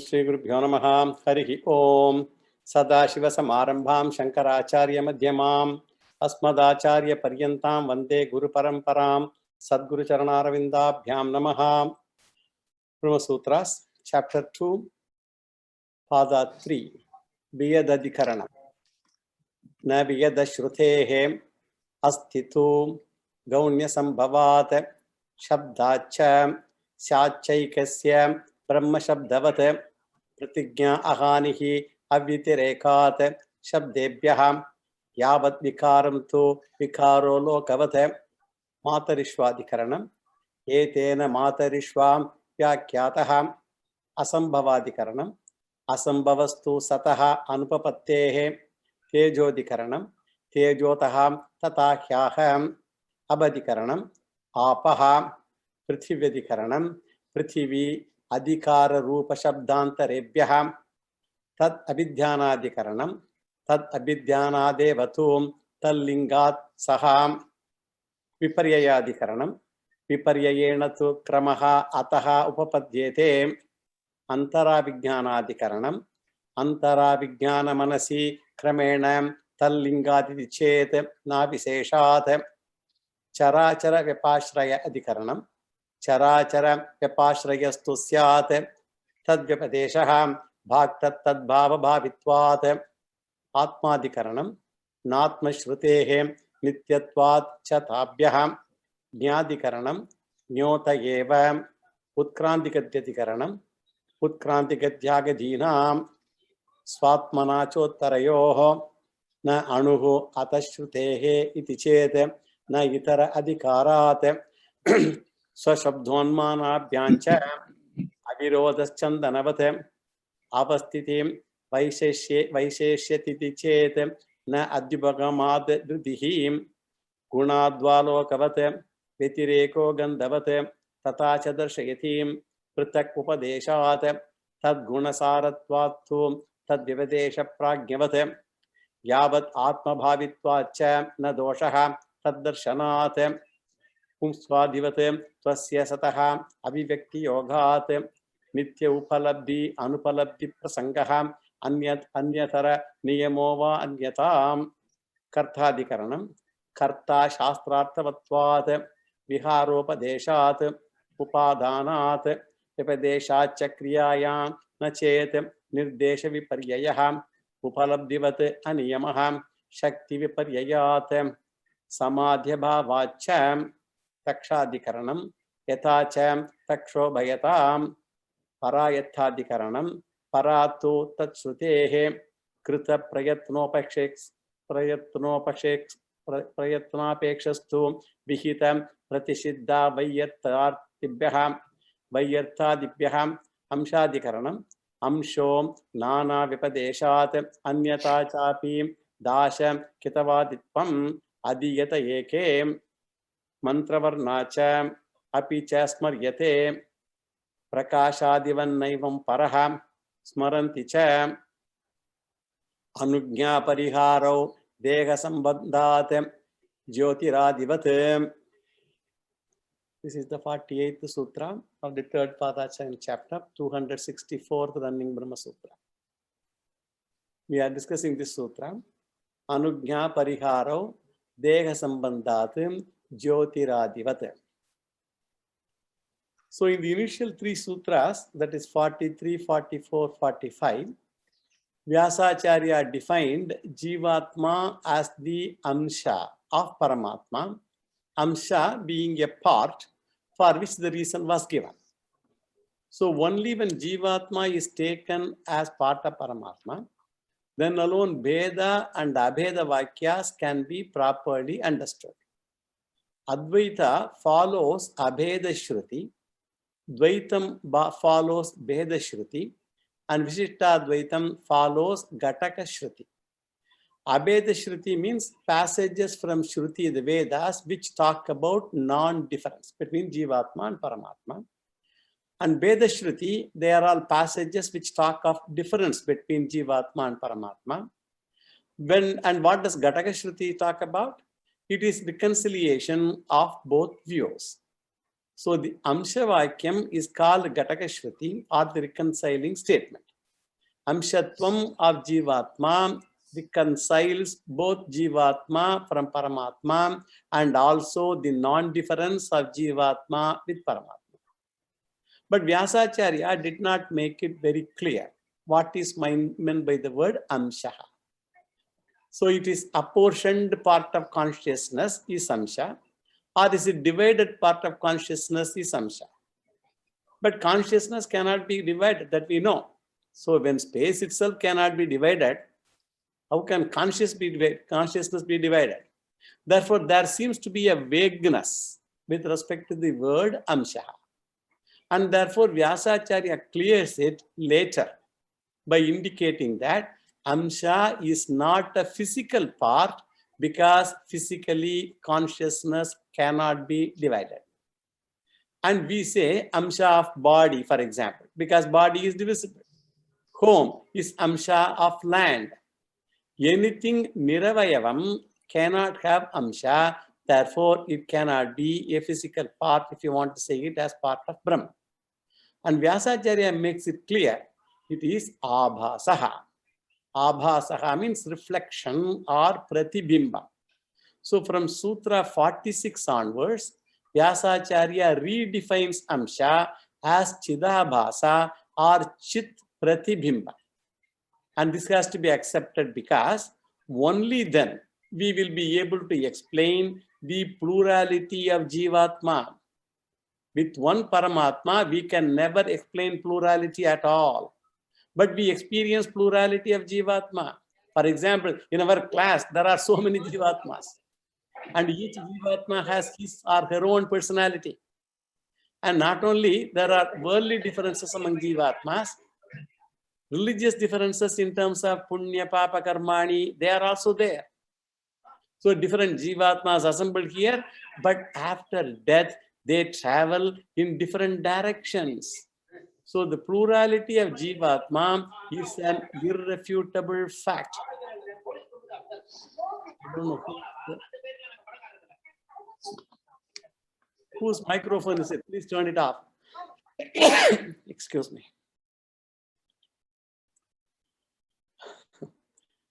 श्रीगुरुभ्यो नमः। हरिः ओम्। सदाशिवसमारम्भां शङ्कराचार्यमध्यमाम् अस्मदाचार्यपर्यन्तां वन्दे गुरुपरम्परां। सद्गुरुचरणारविन्दाभ्यां नमः। ब्रह्मसूत्रास् चैप्टर 2 पादा 3 वियदधिकरणम्। न वियदश्रुतेः अस्तितु गौण्यसम्भवात् शब्दाच्च स्याच्चैकस्य ब्रह्मशब्दवत् प्रतिज्ञा अहानिः अव्यतिरेकात् शब्देभ्यः यावत् विकारं तु विकारो लोकवत्। मातरिष्वाधिकरणम्। एतेन मातरिष्वां व्याख्यातः असम्भवाधिकरणम्। असम्भवस्तु सतः अनुपपत्तेः तेजोधिकरणम्। तेजोतः तथा ह्याह अबधिकरणम्। आपः पृथिव्यधिकरणम्। पृथिवी अधिकार रूप शब्दांतरेभ्यः तत् अभिध्यानाधिकरणम्। तत् अभिध्यानादेव तु तल्लिंगात् सह विपर्ययाधिकरणम्। विपर्ययेण तु क्रमः अतः उपपद्येते। अंतराविज्ञानाधिकरणम्। अंतराविज्ञानमनसि क्रमेण तल्लिंगादिति चेत् न विशेषात्। चराचर व्यपाश्रय अधिकरणम्। चराचर व्यपाश्रयस्तु स्यात् तद्व्यपदेशः भाक्तद्भावभावित्वात्। आत्माधिकरणम्। नात्मश्रुतेः नित्यत्वात् च ताभ्यः। ज्ञाधिकरणम्। ज्ञोत एव उत्क्रान्तिगद्याधिकरणम्। उत्क्रान्तिगद्यागधीनां स्वात्मना चोत्तरयोः न अणुः अतः श्रुतेः इति चेत् न इतर अधिकारात्। स्वशब्दोन्मानाभ्याञ्च अविरोधश्चन्दनवत् अवस्थितिं वैशेष्यतिति चेत् न अद्युपगमाद् धृतिः। गुणाद्वालोकवत् व्यतिरेको गन्धवत् तथा च दर्शयतीं पृथक् उपदेशात्। तद्गुणसारत्वात्तु तद्व्यपदेशप्राज्ञवत्। यावत् आत्मभावित्वाच्च न दोषः तद्दर्शनात्। पुंस्वादिवत् त्वस्य सतः अभिव्यक्तियोगात्। नित्य उपलब्धि अनुपलब्धि प्रसंगः अन्यतर नियमो वा अन्यताम्। कर्ताधिकरणम्। कर्ता शास्त्रार्थवत्वात् विहारोपदेशात् उपादानात् व्यपदेशाच्च क्रियायां न चेत् निर्देश विपर्ययः। उपलब्धिवत् अनियमः शक्ति विपर्ययात्। समाध्यभावाच्च तक्षाधिकरणम्। यथा च तक्षोभयताम्। परायत्थाधिकरणम्। परा तु तत्श्रुतेः प्रयत्नापेक्षस्तु विहित प्रतिषिद्धा वैयर्थादिभ्यः। वैयर्थादिभ्यः अंशाधिकरणम्। अंशो नाना विपदेशात् अन्यथा चापि दाश कितवादित्वम् अधीयत एके। मंत्रवर्णा च अपि च स्मर्यते। प्रकाशादिवन्नैवं परः स्मरन्ति च। अनुज्ञापरिहारौ देहसम्बन्धात् ज्योतिरादिवत्। This is the 48th sutra of the third Padacharya chapter, 264th running Brahma Sutra. We are discussing this sutra. Anugnya pariharo deha sambandhat jyotiradivat. So in the initial three sutras, that is 43, 44, 45, Vyasacharya defined Jivatma as the Amsha of Paramatma, Amsha being a part for which the reason was given. So only when Jivatma is taken as part of Paramatma, then alone Bheda and Abheda Vakyas can be properly understood. Advaita follows Abheda Shruti, Dvaitam follows Bheda Shruti, and Vishishtadvaitam follows Ghataka Shruti. Abheda Shruti means passages from Shruti, the Vedas, which talk about non-difference between Jivatma and Paramatma. And Veda Shruti, they are all passages which talk of difference between Jivatma and Paramatma. And what does Ghataka Shruti talk about? It is reconciliation of both views. So the Amsha Vakyam is called Ghataka Shruti or the reconciling statement. Amshatvam of Jivatma reconciles both Jivatma from Paramatma and also the non-difference of Jivatma with Paramatma. But Vyasacharya did not make it very clear what is meant by the word Amshaha. So it is apportioned part of consciousness is Amsha, or is it divided part of consciousness is Amsha. But consciousness cannot be divided, that we know. So when space itself cannot be divided, how can consciousness be divided? Therefore, there seems to be a vagueness with respect to the word Amshaha. And therefore, Vyasacharya clears it later by indicating that Amsha is not a physical part because physically consciousness cannot be divided. And we say Amsha of body, for example, because body is divisible. Home is Amsha of land. Anything Niravayavam cannot have Amsha, therefore it cannot be a physical part if you want to say it as part of Brahman. And Vyasacharya makes it clear, it is Abhasaha. Abhasaha means reflection or pratibimba. So from Sutra 46 onwards, Vyasacharya redefines Amsha as Chidabhasa or Chit Pratibimba. And this has to be accepted because only then we will be able to explain the plurality of Jivatma. With one Paramatma, we can never explain plurality at all. But we experience plurality of Jivatma. For example, in our class, there are so many Jivatmas. And each Jivatma has his or her own personality. And not only there are worldly differences among Jivatmas, religious differences in terms of Punya, Papa, Karmani, they are also there. So different Jivatmas assembled here, but after death, they travel in different directions. So the plurality of Jivatma is an irrefutable fact. I don't know whose microphone is it? Please turn it off. Excuse me.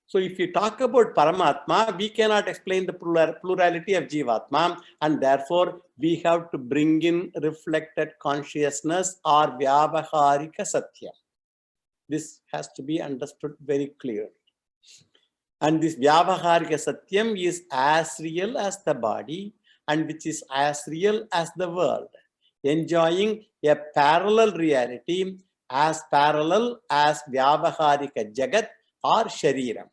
So if you talk about Paramatma, we cannot explain the plurality of Jivatma, and therefore we have to bring in reflected consciousness or Vyavaharika Satya. This has to be understood very clearly. And this Vyavaharika Satyam is as real as the body and which is as real as the world, enjoying a parallel reality as parallel as Vyavaharika Jagat or Shariram.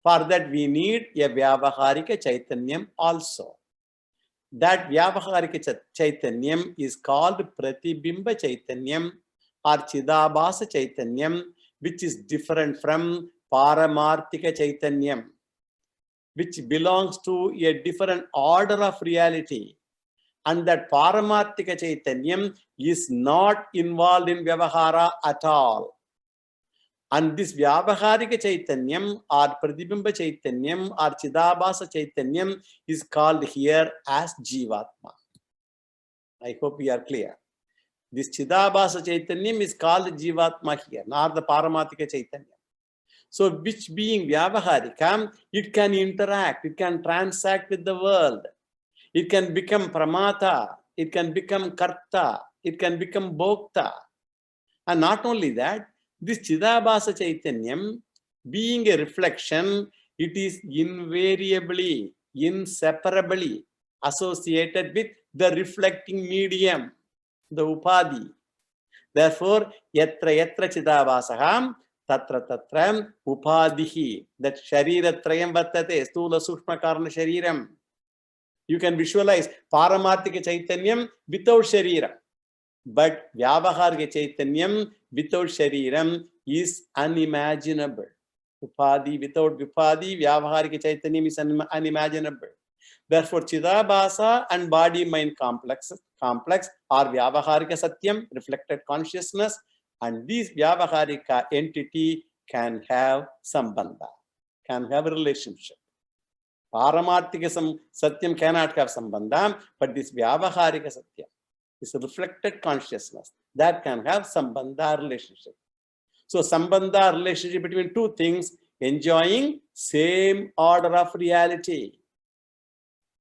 For that we need a Vyavaharika Chaitanyam also. That Vyavaharika Chaitanyam is called Pratibimba Chaitanyam or Chidabhasa Chaitanyam, which is different from Paramarthika Chaitanyam, which belongs to a different order of reality. And that Paramarthika Chaitanyam is not involved in Vyavahara at all. And this Vyavaharika Chaitanyam or Pratibimba Chaitanyam or Chidabhasa Chaitanyam is called here as Jivatma. I hope we are clear. This Chidabhasa Chaitanyam is called Jivatma here, not the Paramarthika Chaitanyam. So which being Vyavaharika, it can interact, it can transact with the world. It can become Pramata, it can become Karta, it can become Bhokta. And not only that, this Chidabhasa Chaitanyam, being a reflection, it is invariably, inseparably associated with the reflecting medium, the Upadhi. Therefore, Yatra Yatra Chidabhasaham, Tatra Tatram Upadhihi, that Shariratrayam Vattate, Stula Sukshma Karna Shariram. You can visualize Paramarthika Chaitanyam without Shariram. But Vyavaharika Chaitanyam without Shariram is unimaginable. Upadhi without Upadhi, Vyavaharika Chaitanyam is unimaginable. Therefore, Chidabhasa and body-mind complex are Vyavaharika Satyam, reflected consciousness, and this Vyavaharika entity can have sambandha, can have a relationship. Paramarthika Satyam cannot have sambandha, but this Vyavaharika Satyam. is a reflected consciousness that can have sambandha relationship. So sambandha relationship between two things enjoying same order of reality.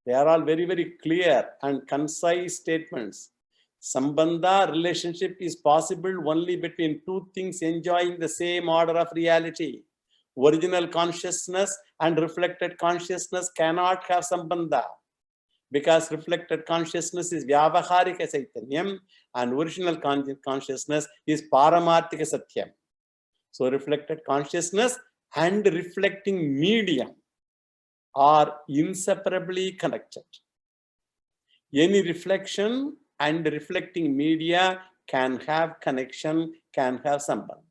They are all very, very clear and concise statements. Sambandha relationship is possible only between two things enjoying the same order of reality. Original consciousness and reflected consciousness cannot have sambandha, because reflected consciousness is vyavaharika saitanyam and original consciousness is paramarthika satyam. So reflected consciousness and reflecting medium are inseparably connected. Any reflection and reflecting media can have connection, can have sambandha.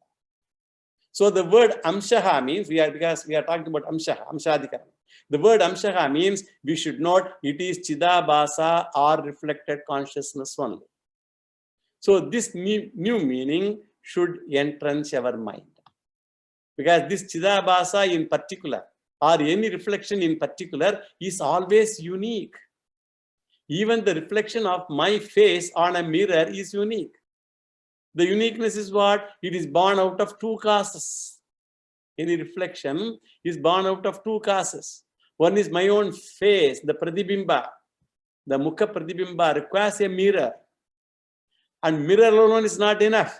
So the word amshaha means, because we are talking about amshaha, amshadikaram. The word amshaha means we should note it is chidabhasa or reflected consciousness only. So this new meaning should entrench our mind. Because this chidabhasa in particular, or any reflection in particular, is always unique. Even the reflection of my face on a mirror is unique. The uniqueness is what? It is born out of two causes. Any reflection is born out of two causes. One is my own face, the pratibimba. The mukha pratibimba requires a mirror. And mirror alone is not enough.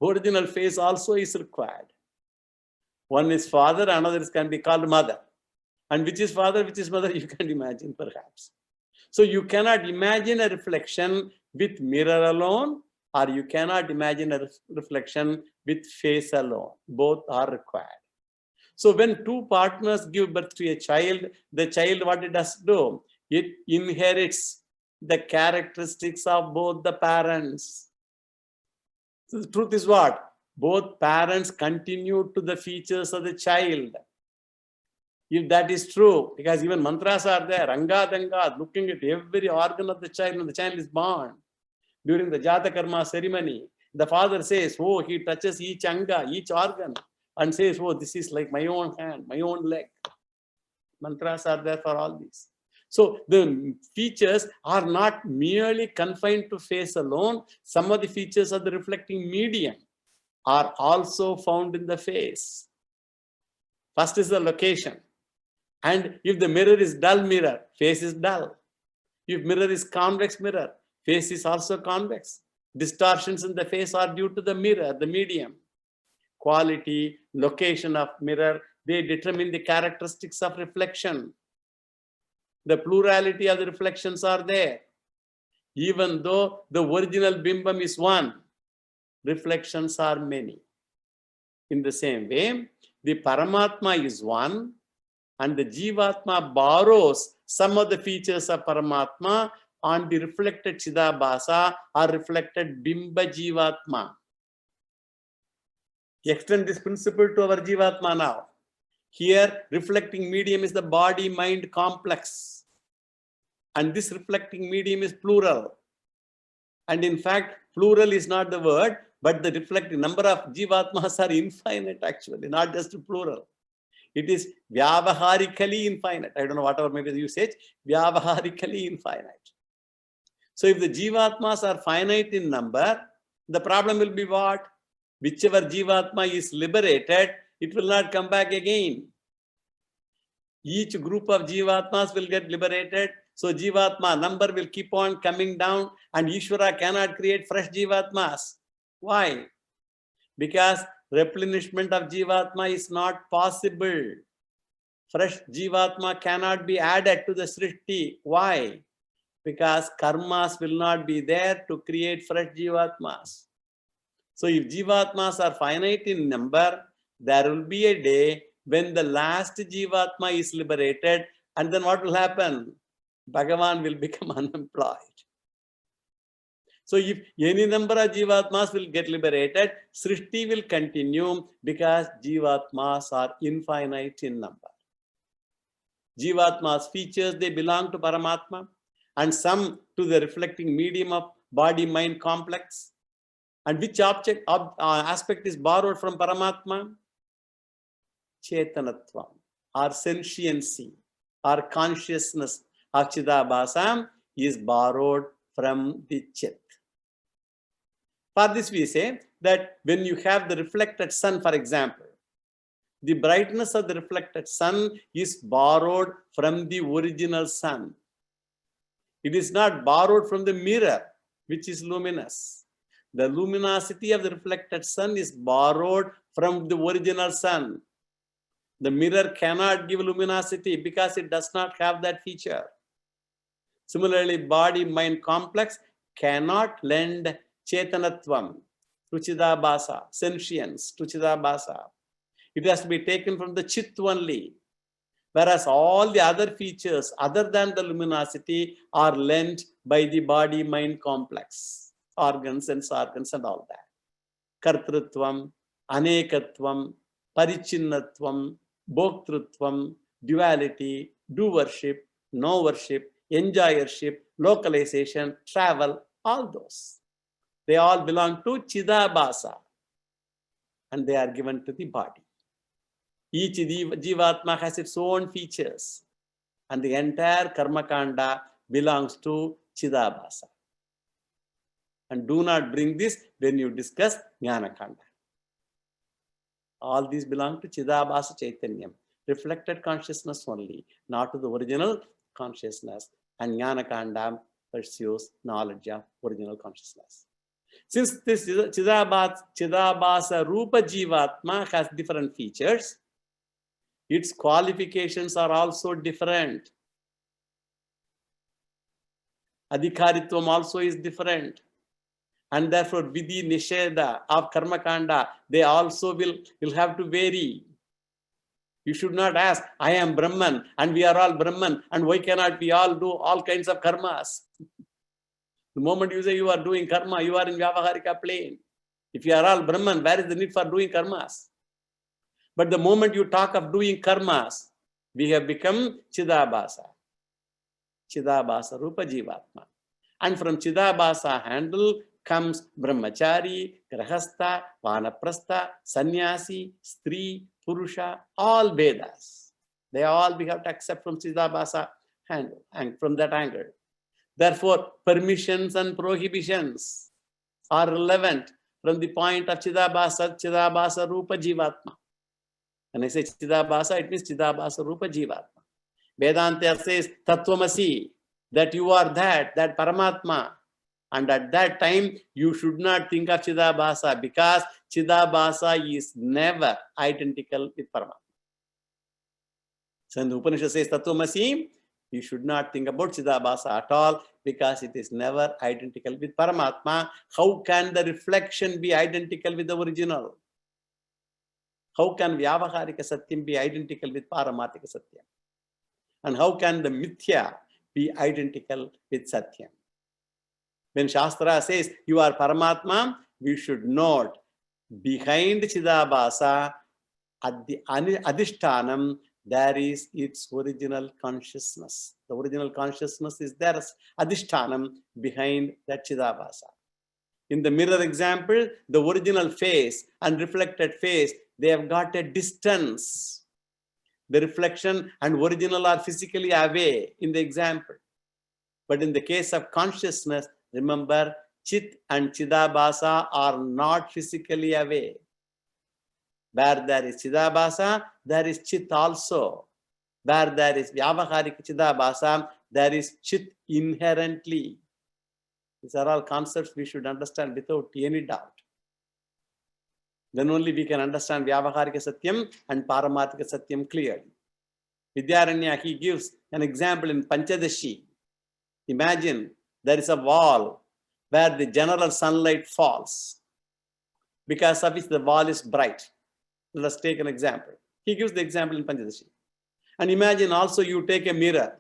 Original face also is required. One is father, another can be called mother. And which is father, which is mother, you can imagine perhaps. So you cannot imagine a reflection with mirror alone, or you cannot imagine a reflection with face alone. Both are required. So when two partners give birth to a child, the child, what it does do? It inherits the characteristics of both the parents. So the truth is what? Both parents continue to the features of the child. If that is true, because even mantras are there, Ranga Danga, looking at every organ of the child when the child is born. During the Jata Karma ceremony, the father says, oh, he touches each anga, each organ, and says, oh, this is like my own hand, my own leg. Mantras are there for all these. So the features are not merely confined to face alone. Some of the features of the reflecting medium are also found in the face. First is the location. And if the mirror is dull mirror, face is dull. If mirror is convex mirror, face is also convex. Distortions in the face are due to the mirror, the medium. Quality, location of mirror, they determine the characteristics of reflection. The plurality of the reflections are there. Even though the original bimbam is one, reflections are many. In the same way, the Paramatma is one, and the Jivatma borrows some of the features of Paramatma on the reflected Chidabhasa or reflected Bimba Jivatma. Extend this principle to our Jivatma now. Here, reflecting medium is the body-mind complex. And this reflecting medium is plural. And in fact, plural is not the word, but the reflecting number of Jivatmas are infinite actually, not just plural. It is vyavaharically infinite. I don't know whatever maybe the usage, vyavaharically infinite. So if the Jivatmas are finite in number, the problem will be what? Whichever Jivatma is liberated, it will not come back again. Each group of Jivatmas will get liberated. So Jivatma number will keep on coming down, and Ishvara cannot create fresh Jivatmas. Why? Because replenishment of Jivatma is not possible. Fresh Jivatma cannot be added to the Srishti. Why? Because karmas will not be there to create fresh Jivatmas. So if Jivatmas are finite in number, there will be a day when the last Jivatma is liberated, and then what will happen? Bhagavan will become unemployed. So if any number of Jivatmas will get liberated, Srishti will continue because Jivatmas are infinite in number. Jivatmas features, they belong to Paramatma, and some to the reflecting medium of body-mind complex. And which aspect is borrowed from Paramatma? Chetanatvam, or sentiency, or consciousness of Chidabhasa is borrowed from the Chit. For this we say that when you have the reflected sun, for example, the brightness of the reflected sun is borrowed from the original sun. It is not borrowed from the mirror, which is luminous. The luminosity of the reflected sun is borrowed from the original sun. The mirror cannot give luminosity because it does not have that feature. Similarly, body-mind complex cannot lend chetanatvam to Chidabhasa, sentience to Chidabhasa. It has to be taken from the Chit only. Whereas all the other features other than the luminosity are lent by the body-mind complex, organs, sense organs and all that. Kartrutvam, Anekatvam, Parichinnatvam, Bhoktrutvam, duality, do worship, no worship, enjoyership, localization, travel, all those. They all belong to Chidabhasa and they are given to the body. Each Jivatma has its own features and the entire Karma Kanda belongs to Chidabhasa. And do not bring this when you discuss Jnana Kanda. All these belong to Chidabhasa Chaitanyam, reflected consciousness only, not to the original consciousness. And Jnana Kanda pursues knowledge of original consciousness. Since this Chidabhasa Rupa Jivatma has different features, its qualifications are also different. Adhikaritvam also is different. And therefore, Vidhi Nisheda of Karma Kanda, they also will have to vary. You should not ask, I am Brahman and we are all Brahman and why cannot we all do all kinds of karmas? The moment you say you are doing karma, you are in Vyavaharika plane. If you are all Brahman, where is the need for doing karmas? But the moment you talk of doing karmas, we have become Chidabhasa. Chidabhasa Rupa Jivatma. And from Chidabhasa handle comes Brahmachari, Grahastha, Vanaprastha, Sannyasi, Stri, Purusha, all Vedas. They all we have to accept from Chidabhasa handle and from that angle. Therefore, permissions and prohibitions are relevant from the point of Chidabhasa Rupa Jivatma. When I say Chidabhasa, it means Chidabhasa Rupa Jivatma. Vedanta says Tattvamasi, that you are that Paramatma. And at that time, you should not think of Chidabhasa because Chidabhasa is never identical with Paramatma. So when the Upanishad says Tattvamasi, you should not think about Chidabhasa at all because it is never identical with Paramatma. How can the reflection be identical with the original? How can Vyavaharika Satyam be identical with Paramatika Satyam? And how can the Mithya be identical with Satyam? When Shastra says you are Paramatma, we should note behind Chidabhasa at the Adhishtanam, there is its original consciousness. The original consciousness is there as Adhishtanam behind that Chidabhasa. In the mirror example, the original face and reflected face, they have got a distance. The reflection and original are physically away in the example. But in the case of consciousness, remember, Chit and Chidabhasa are not physically away. Where there is Chidabhasa, there is Chit also. Where there is Vyavaharika Chidabhasa, there is Chit inherently. These are all concepts we should understand without any doubt. Then only we can understand Vyavaharika Satyam and Paramatika Satyam clearly. Vidyaranya, he gives an example in Panchadashi. Imagine there is a wall where the general sunlight falls, because of which the wall is bright. Let us take an example. He gives the example in Panchadashi. And imagine also you take a mirror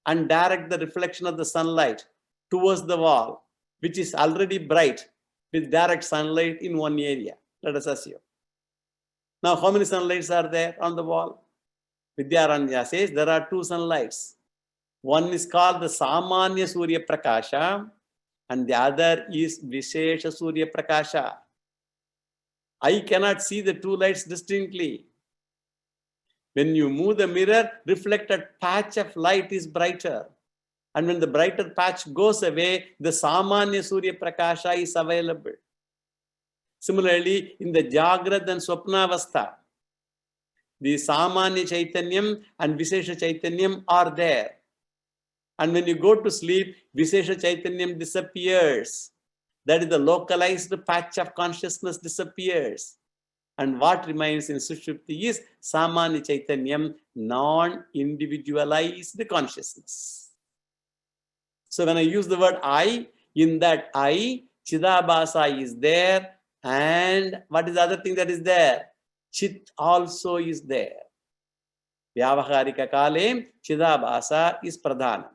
and direct the reflection of the sunlight towards the wall, which is already bright with direct sunlight in one area. Let us assume. Now, how many sunlights are there on the wall? Vidyaranya says there are two sunlights. One is called the Samanya Surya Prakasha and the other is Vishesha Surya Prakasha. I cannot see the two lights distinctly. When you move the mirror, reflected patch of light is brighter. And when the brighter patch goes away, the Samanya Surya Prakasha is available. Similarly, in the Jagrad and Swapnavastha, the Samanya Chaitanyam and Vishesha Chaitanyam are there. And when you go to sleep, Vishesha Chaitanyam disappears. That is, the localized patch of consciousness disappears. And what remains in Sushupti is Samanya Chaitanyam, non-individualized consciousness. So when I use the word I, in that I, Chidabhasa is there. And what is the other thing that is there? Chit also is there. Vyavaharika Kale, Chidabhasa is Pradhanam.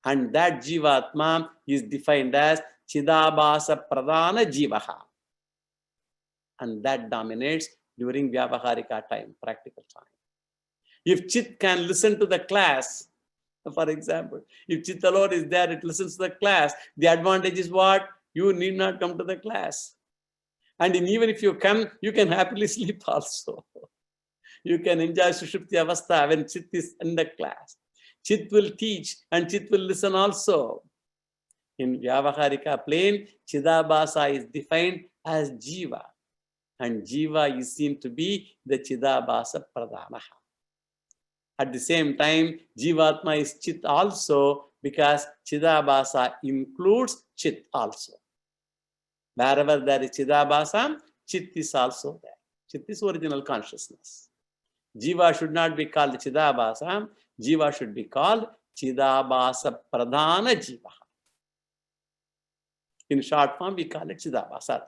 And that Jivatma is defined as Chidabhasa Pradhana Jivaha. And that dominates during Vyavaharika time, practical time. If Chit can listen to the class, for example, if Chit alone is there, it listens to the class. The advantage is what? You need not come to the class. And even if you come, you can happily sleep also. You can enjoy Sushupti Avastha when Chit is in the class. Chit will teach and Chit will listen also. In Vyavaharika plane, Chidabhasa is defined as Jiva. And Jiva is seen to be the Chidabhasa Pradhanaha. At the same time, Jivatma is Chit also because Chidabhasa includes Chit also. Wherever there is Chidabhasa, Chit is also there. Chit is original consciousness. Jiva should not be called Chidabhasa. Jiva should be called Chidabhasa Pradhana Jiva. In short form, we call it Chidabhasa.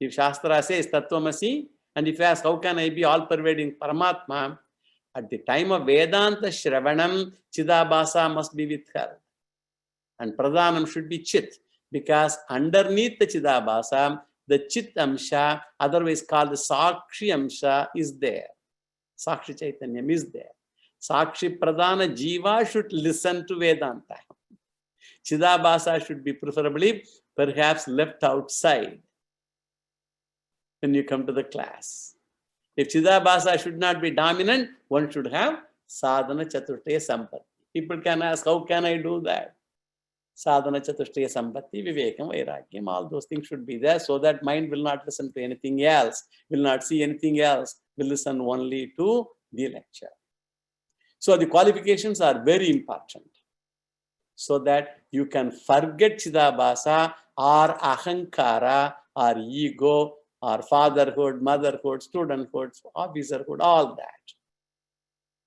If Shastra says Tattvamasi, and if you ask how can I be all-pervading Paramatma, at the time of Vedanta Shravanam, Chidabhasa must be withheld. And Pradhanam should be Chit, because underneath the Chidabhasa, the Chit Amsha, otherwise called the Sakshi Amsha, is there. Sakshi Chaitanyam is there. Sakshi Pradhana Jiva should listen to Vedanta. Chidabhasa should be preferably perhaps left outside when you come to the class. If Chidabhasa should not be dominant, one should have Sadhana Chatushtaya Sampatti. People can ask, how can I do that? Sadhana Chatushtaya Sampatti, Vivekam, Vairagyam, all those things should be there so that mind will not listen to anything else, will not see anything else, will listen only to the lecture. So the qualifications are very important so that you can forget Chidabhasa or Ahankara or ego or fatherhood, motherhood, studenthood, officerhood, all that.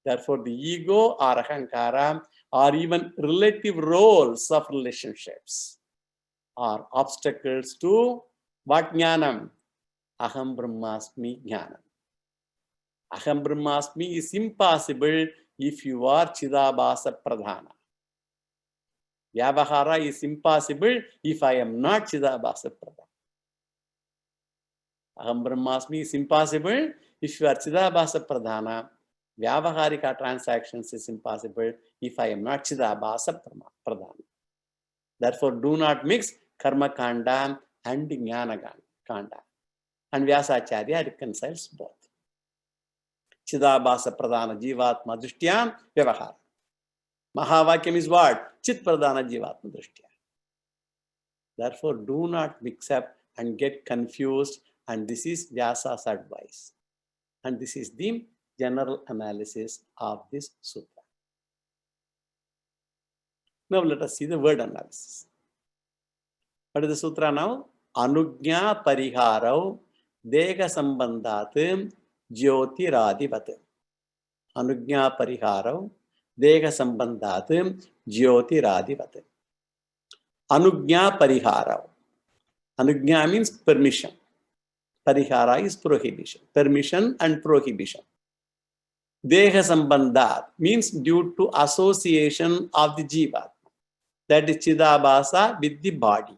Therefore, the ego or Ahankara or even relative roles of relationships are obstacles to what Jnanam? Aham Brahmasmi Jnanam. Aham Brahmasmi is impossible if you are Chidabhasa Pradhana. Vyavahara is impossible if I am not Chidabhasa Pradhana. Aham Brahmasmi is impossible if you are Chidabhasa Pradhana. Vyavaharika transactions is impossible if I am not Chidabhasa Pradhana. Therefore, do not mix Karma Kanda and Jnana Kanda. And Vyasacharya reconciles both. Chidabhasa Pradhana Jivatma Drishtya Vyavahara. Mahavakyam is what? Chit Pradhana Jivatma Drishtya. Therefore, do not mix up and get confused. And this is Vyasa's advice. And this is the general analysis of this sutra. Now let us see the word analysis. What is the sutra now? Anugnya Pariharau Dega Sambandhat Jyotiradivat. Anugnya Pariharau Dega Sambandhat Jyotiradivat. Anugnya Pariharau. Anugnya means permission. Parihara is prohibition. Permission and prohibition. Deha Sambandhat means due to association of the Jiva. That is Chidabhasa with the body.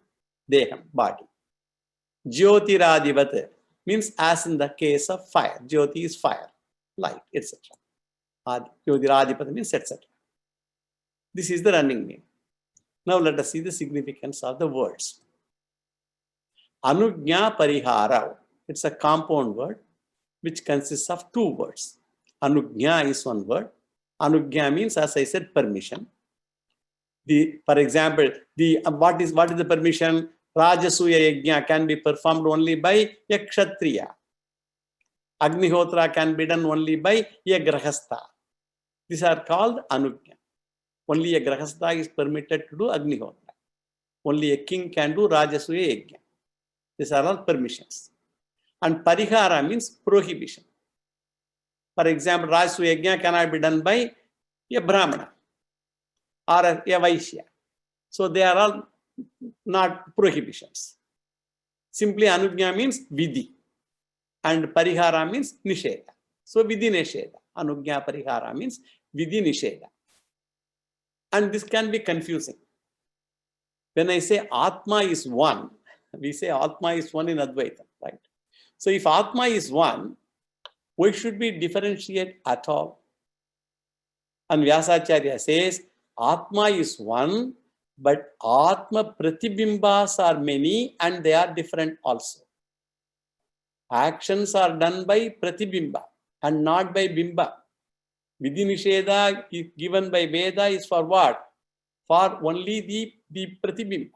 Deham, body. Jyotiradivat means as in the case of fire. Jyoti is fire, light, etc. Jyotiradipat means etc. This is the running name. Now let us see the significance of the words. Anugnya Parihara. It's a compound word which consists of two words. Anugnya is one word. Anugnya means, as I said, permission. For example, what is the permission? Rajasuya yajna can be performed only by a kshatriya. Agnihotra can be done only by a grahastha. These are called anugya. Only a grahastha is permitted to do agnihotra. Only a king can do rajasuya yajna. These are all permissions. And parihara means prohibition. For example, rajasuya yajna cannot be done by a brahmana or a vaishya. So they are all not prohibitions. Simply anugya means vidhi and parihara means nisheda. So vidhi nisheda. Anugya parihara means vidhi nisheda. And this can be confusing. When I say Atma is one, we say Atma is one in Advaita, right? So if Atma is one, why should we differentiate at all? And Vyasacharya says, Atma is one, but Atma Pratibhimbas are many and they are different also. Actions are done by Pratibhimba and not by Bimba. Vidhi Nisheda given by Veda is for what? For only the Pratibhimba.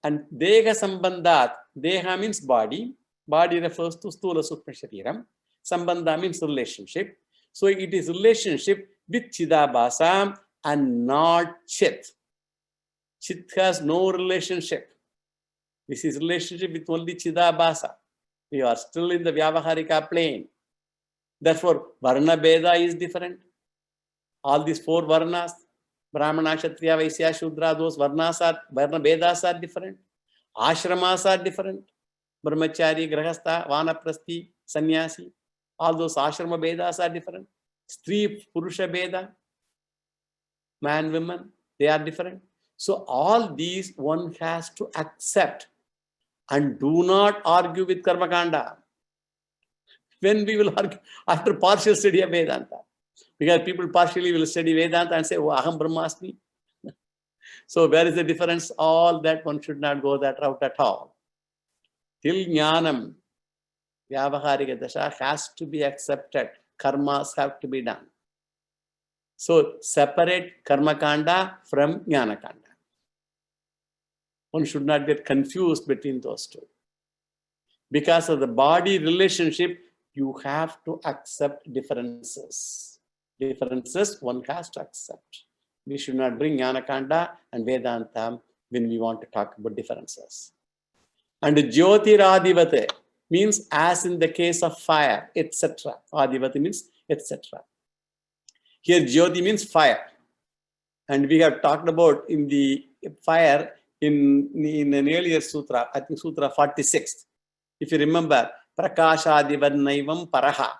And Deha Sambandhat, Deha means body. Body refers to Sthula Sukma Shariram. Sambandha means relationship. So it is relationship with Chidabhasa and not Chit. Chit has no relationship. This is relationship with only Chidabhasa. We are still in the Vyavaharika plane. Therefore, Varna Beda is different. All these four Varnas, Brahmana, Kshatriya, Vaishya, Shudra, those Varna Bedas are different. Ashramas are different. Brahmachari, Grahastha, Vanaprasthi, Sannyasi. All those Ashrama Bedas are different. Stree, Purusha Beda, man, women, they are different. So all these one has to accept and do not argue with Karmakanda. When we will argue after partial study of Vedanta, because people partially will study Vedanta and say, oh, Aham Brahmasmi. So where is the difference? All that one should not go that route at all. Till Jnanam, Vyavaharika Dasha has to be accepted. Karmas have to be done. So separate Karmakanda from Jnanakanda. One should not get confused between those two. Because of the body relationship, you have to accept differences. Differences one has to accept. We should not bring Jnanakanda and Vedanta when we want to talk about differences. And Jyotiradivate means as in the case of fire, etc. Adivate means etc. Here Jyoti means fire. And we have talked about in the fire in an earlier sutra, I think Sutra 46. If you remember, Prakashadivarnaivam Paraha.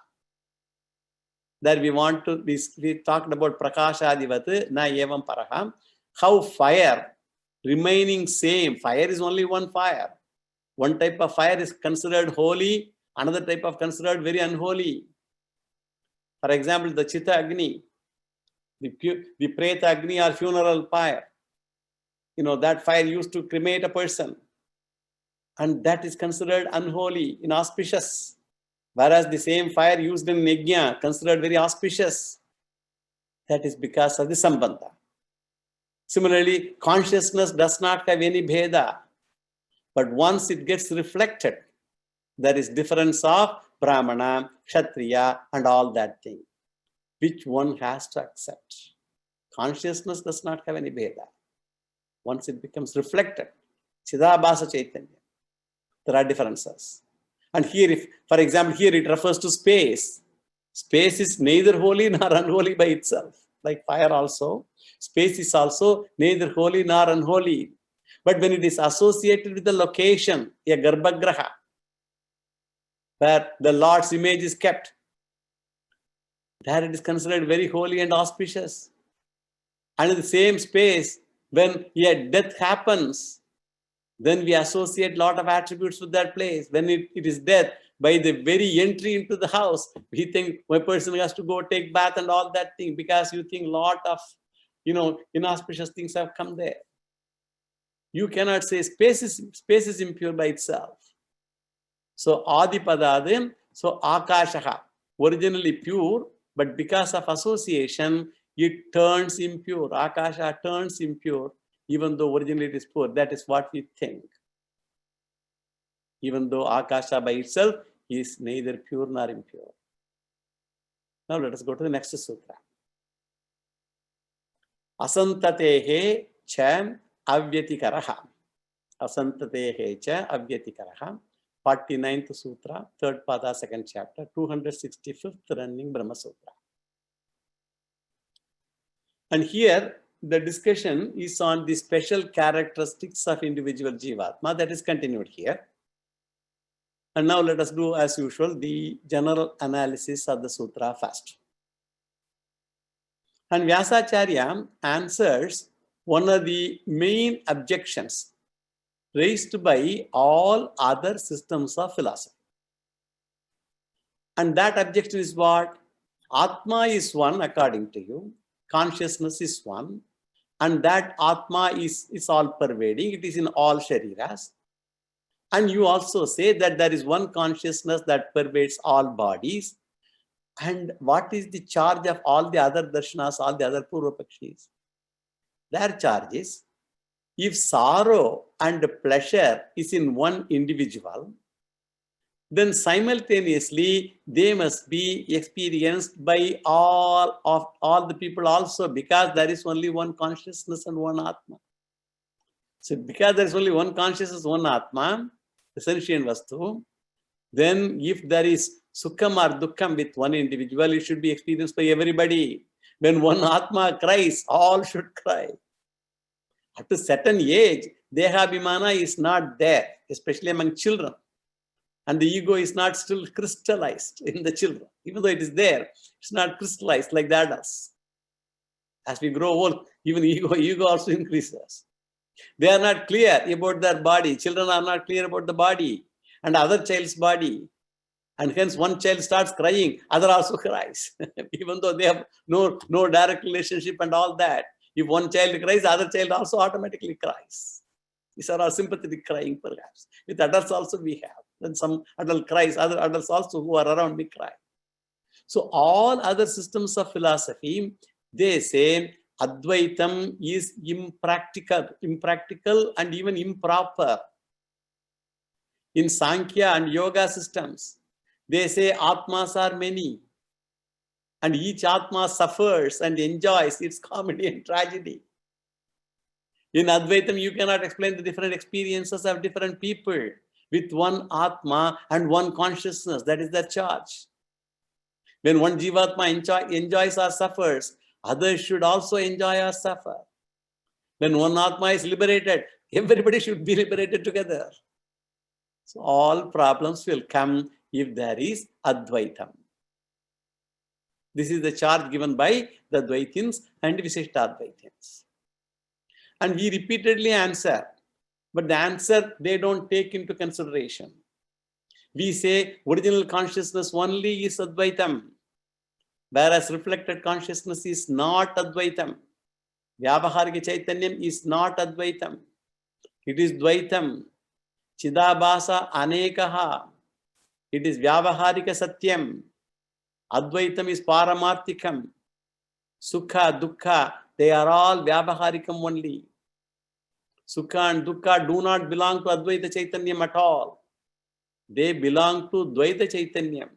There we talked about Prakashadivat na evam Paraha. How fire remaining same. Fire is only one fire. One type of fire is considered holy, another type of considered very unholy. For example, the Chitta Agni, the Preta Agni or funeral fire. You know, that fire used to cremate a person. And that is considered unholy, inauspicious. Whereas the same fire used in Yajna, considered very auspicious. That is because of the Sambandha. Similarly, consciousness does not have any Bheda. But once it gets reflected, there is difference of Brahmana, Kshatriya, and all that thing. Which one has to accept? Consciousness does not have any Bheda. Once it becomes reflected, Chidabhasa Chaitanya, there are differences. And here, for example, here it refers to space. Space is neither holy nor unholy by itself. Like fire also, space is also neither holy nor unholy. But when it is associated with the location, a Garbhagraha, where the Lord's image is kept, there it is considered very holy and auspicious. And in the same space, when a death happens, then we associate a lot of attributes with that place. When it is death, by the very entry into the house, we think a person has to go take bath and all that thing, because you think a lot of, inauspicious things have come there. You cannot say space is impure by itself. So Adipadadim, so Akashaha, originally pure, but because of association, it turns impure. Akasha turns impure, even though originally it is pure. That is what we think. Even though Akasha by itself is neither pure nor impure. Now let us go to the next sutra. Asantatehe cha avyatikaraha. Asantatehe cha avyatikaraha. 49th Sutra, 3rd Pada, 2nd chapter, 265th running Brahma Sutra. And here the discussion is on the special characteristics of individual Jivatma. That is continued here. And now let us do, as usual, the general analysis of the Sutra first. And Vyasacharya answers one of the main objections raised by all other systems of philosophy. And that objection is what? Atma is one according to you. Consciousness is one. And that Atma is all pervading. It is in all shariras. And you also say that there is one consciousness that pervades all bodies. And what is the charge of all the other darshanas, all the other Purvapakshis? Their charge is, if sorrow and pleasure is in one individual, then simultaneously they must be experienced by all the people also, because there is only one consciousness and one Atma. So because there is only one consciousness, one Atma, the sentient Vastu, then if there is Sukham or Dukkham with one individual, it should be experienced by everybody. When one Atma cries, all should cry. At a certain age, Dehabhimana is not there, especially among children. And the ego is not still crystallized in the children. Even though it is there, it's not crystallized like the adults. As we grow old, even ego also increases. They are not clear about their body. Children are not clear about the body and other child's body. And hence one child starts crying, other also cries. Even though they have no direct relationship and all that. If one child cries, the other child also automatically cries. These are all sympathetic crying perhaps. With adults also we have. When some adult cries, other adults also who are around me cry. So all other systems of philosophy, they say Advaitam is impractical and even improper. In Sankhya and Yoga systems, they say Atmas are many. And each Atma suffers and enjoys its comedy and tragedy. In Advaitam, you cannot explain the different experiences of different people with one Atma and one consciousness. That is the charge. When one Jivatma enjoys or suffers, others should also enjoy or suffer. When one Atma is liberated, everybody should be liberated together. So all problems will come if there is Advaitam. This is the charge given by the Dvaitins and Visishtadvaitins. And we repeatedly answer, but the answer they don't take into consideration. We say original consciousness only is Advaitam, whereas reflected consciousness is not Advaitam. Vyavaharika Chaitanyam is not Advaitam. It is Dvaitam. Chidabhasa Anekaha. It is Vyavaharika Satyam. Advaitam is Paramarthikam. Sukha, Dukkha, they are all Vyavaharikam only. Sukha and Dukkha do not belong to Advaita Chaitanyam at all. They belong to Dvaita Chaitanyam.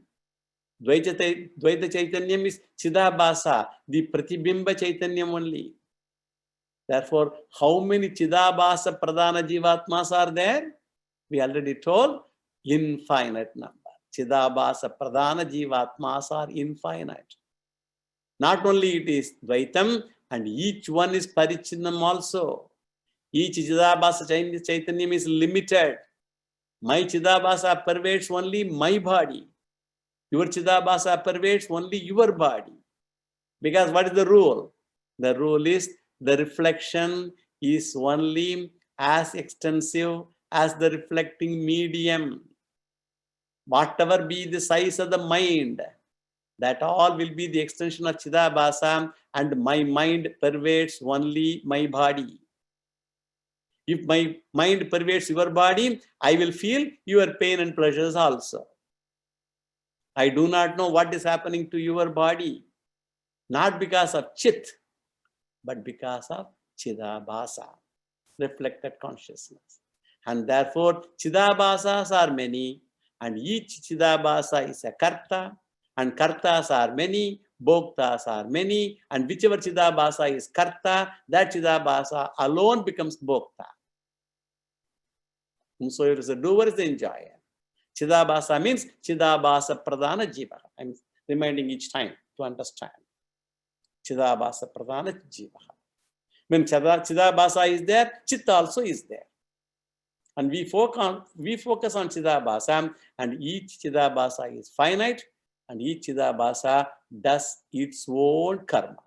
Dvaita Chaitanyam is Chidabhasa, the Pratibimba Chaitanyam only. Therefore, how many Chidabhasa Pradhana Jivatmas are there? We already told, infinite number. Chidabhasa Pradhana Jivatmas are infinite. Not only it is Dvaitam, and each one is Parichinnam also. Each Chidabhasa Chaitanyam is limited. My Chidabhasa pervades only my body. Your Chidabhasa pervades only your body. Because what is the rule? The rule is the reflection is only as extensive as the reflecting medium. Whatever be the size of the mind, that all will be the extension of Chidabhasa, and my mind pervades only my body. If my mind pervades your body, I will feel your pain and pleasures also. I do not know what is happening to your body. not because of Chit, but because of Chidabhasa, reflected consciousness. And therefore, Chidabhasas are many, and each Chidabhasa is a Karta, and Kartas are many, Bhoktas are many, and whichever Chidabhasa is Karta, that Chidabhasa alone becomes Bhokta. Whomsoever is a doer is the enjoyer. Chidabhasa means Chidabhasa Pradhana Jiva. I'm reminding each time to understand. Chidabhasa Pradhana Jiva. When Chidabhasa is there, Chit also is there. And we focus on Chidabhasa, and each Chidabhasa is finite, and each Chidabhasa does its own karma.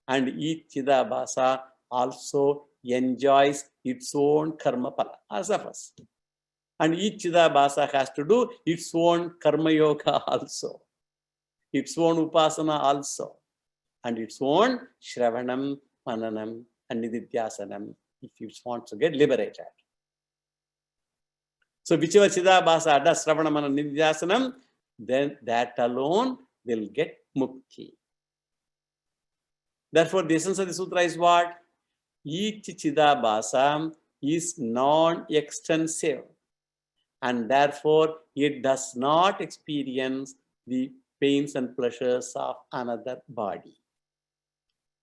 And each Chidabhasa also enjoys its own karma pala, as of us. And each Chidabhasa has to do its own karma yoga also, its own upasana also, and its own Shravanam, Mananam, and Nididhyasanam, if you want to get liberated. So whichever Chidabhasa does Shravanam, Mananam, Nididhyasanam, then that alone will get mukti. Therefore, the essence of the sutra is what? Each Chidabhasa is non-extensive, and therefore it does not experience the pains and pleasures of another body.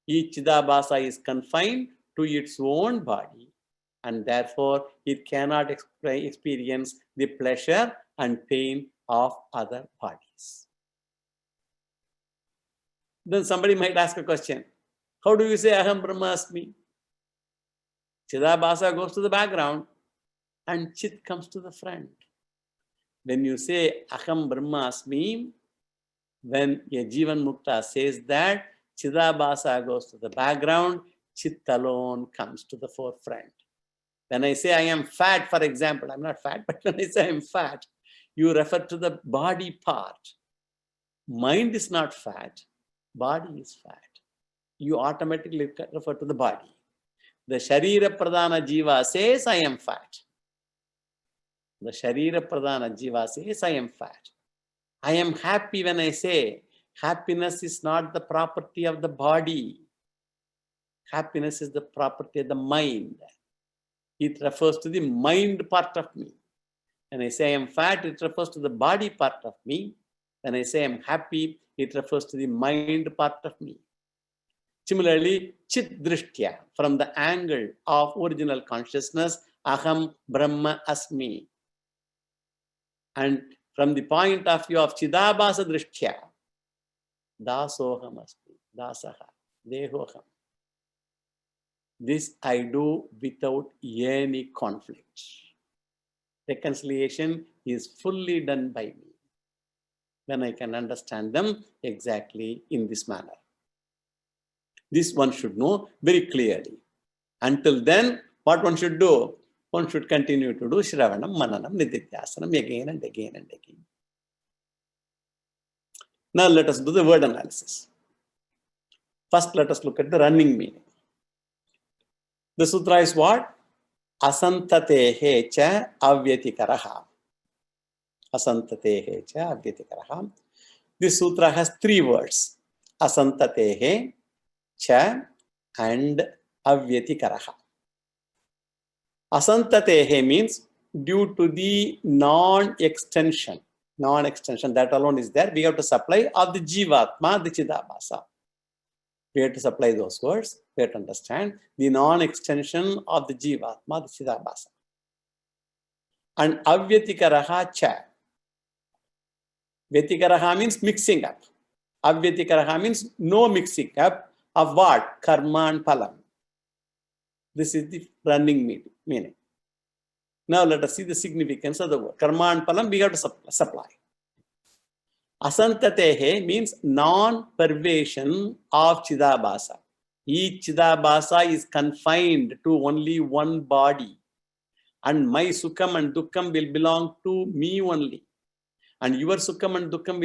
Each Chidabhasa is confined to its own body, and therefore it cannot experience the pleasure and pain of other bodies. Then somebody might ask a question. How do you say Aham Brahmasmi? Chidabhasa goes to the background and Chit comes to the front. When you say Aham Brahmasmi, when a Jivan Mukta says that, Chidabhasa goes to the background, Chit alone comes to the forefront. When I say I am fat, for example, I'm not fat, but when I say I am fat, you refer to the body part. Mind is not fat, body is fat. You automatically refer to the body. The Sharira Pradhana Jiva says I am fat. The Sharira Pradhana Jiva says I am fat. I am happy when I say happiness is not the property of the body. Happiness is the property of the mind. It refers to the mind part of me. When I say I am fat, it refers to the body part of me. When I say I am happy, it refers to the mind part of me. Similarly, Chit Drishtya, from the angle of original consciousness, Aham Brahma Asmi. And from the point of view of Chidabhasa Drishtya, Dasoham Asmi, Dasaha, Dehoham. This I do without any conflict. Reconciliation is fully done by me when I can understand them exactly in this manner. This one should know very clearly. Until then, what one should do? One should continue to do Shravanam, Mananam, Nididhyasanam again and again and again. Now let us do the word analysis. First, let us look at the running meaning. The sutra is what? Asantatehe cha avyatikaraha. Asantatehe cha avyatikaraha. This sutra has three words. Asantatehe, cha, and avyatikaraha. Asantatehe means due to the non-extension. Non-extension, that alone is there. We have to supply of the Jivatma, the Chidabhasa. We have to supply those words. We have to understand the non-extension of the Jivatma, the Chidabhasa. And avyatikaraha cha. Vyatikaraha means mixing up. Avyatikaraha means no mixing up of what? Karma and palam. This is the running meaning. Now let us see the significance of the word. Karma and palam we have to supply. Asantatehe means non-pervasion of Chidabhasa. Each Chidabhasa is confined to only one body. And my Sukham and Dukkham will belong to me only. And your Sukham and Dukkham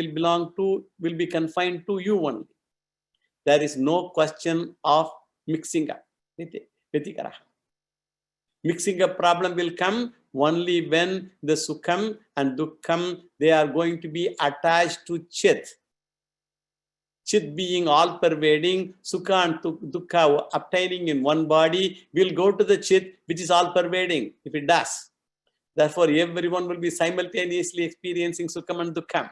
will be confined to you only. There is no question of mixing up. Mixing up problem will come only when the Sukham and Dukkham, they are going to be attached to Chit. Chit being all pervading, Sukha and Dukkha obtaining in one body, will go to the Chit which is all pervading if it does. Therefore, everyone will be simultaneously experiencing Sukham and Dukkham.